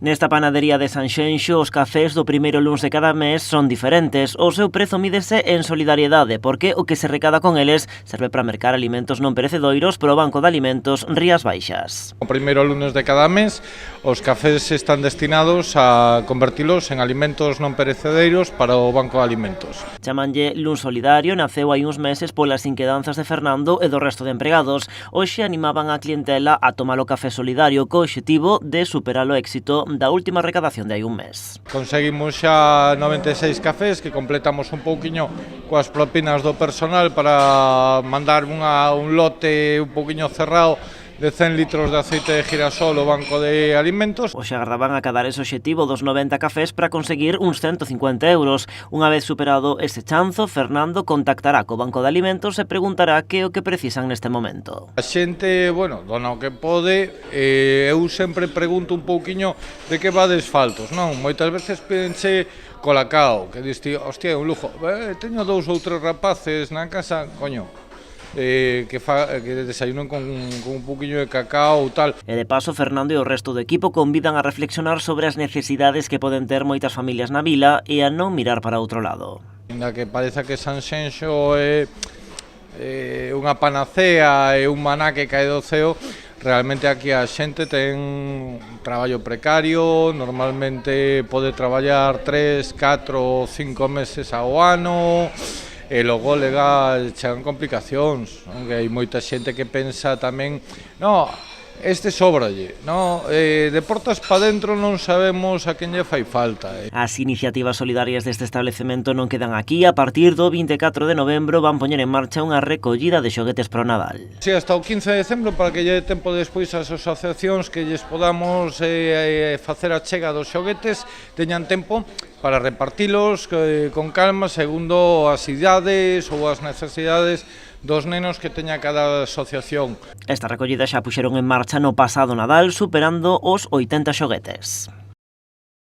Nesta panadería de Sanxenxo, os cafés do primeiro luns de cada mes son diferentes. O seu prezo mídese en solidariedade, porque o que se recada con eles serve para mercar alimentos non perecedoiros para o Banco de Alimentos Rías Baixas. O primeiro lunes de cada mes, os cafés están destinados a convertilos en alimentos non perecedeiros para o Banco de Alimentos. Chamanlle Luns Solidario, naceu hai uns meses polas inquedanzas de Fernando e do resto de empregados. Hoxe animaban a clientela a tomar o café solidario co obxectivo de superar o éxito da última recadación de hai un mes. Conseguimos xa 96 cafés que completamos un pouquiño coas propinas do personal para mandar un lote un pouquiño cerrado de 100 litros de aceite de girasol ao Banco de Alimentos. Hoxe agardaban acadar ese obxectivo dos 90 cafés para conseguir uns 150 euros. Unha vez superado ese chanzo, Fernando contactará co Banco de Alimentos e preguntará que é o que precisan neste momento. A xente, dona o que pode, eu sempre pregunto un pouquiño de que vades faltos, non? Moitas veces pense colacao, que diste, hostia, un lujo, teño 2 ou 3 rapaces na casa, coño, que desayunen con un poquillo de cacao ou tal. E de paso, Fernando e o resto do equipo convidan a reflexionar sobre as necesidades que poden ter moitas familias na vila e a non mirar para outro lado. Ainda que pareza que Sanxenxo é unha panacea e un maná que cae do ceo, realmente aquí a xente ten un traballo precario, normalmente pode traballar 3, 4 ou 5 meses ao ano, e logo legal chegan complicacións, non? Que hai moita xente que pensa tamén, no, este sóbralle, no, de portas pa dentro non sabemos a quen lle fai falta. As iniciativas solidarias deste establecemento non quedan aquí. A partir do 24 de novembro van poñer en marcha unha recollida de xoguetes para o Nadal. Si, hasta o 15 de decembro, para que lle dé tempo despois ás asociacións que lles podamos facer a chega dos xoguetes, teñan tempo para repartilos con calma segundo as idades ou as necesidades dos nenos que teña cada asociación. Esta recollida xa puxeron en marcha no pasado Nadal, superando os 80 xoguetes.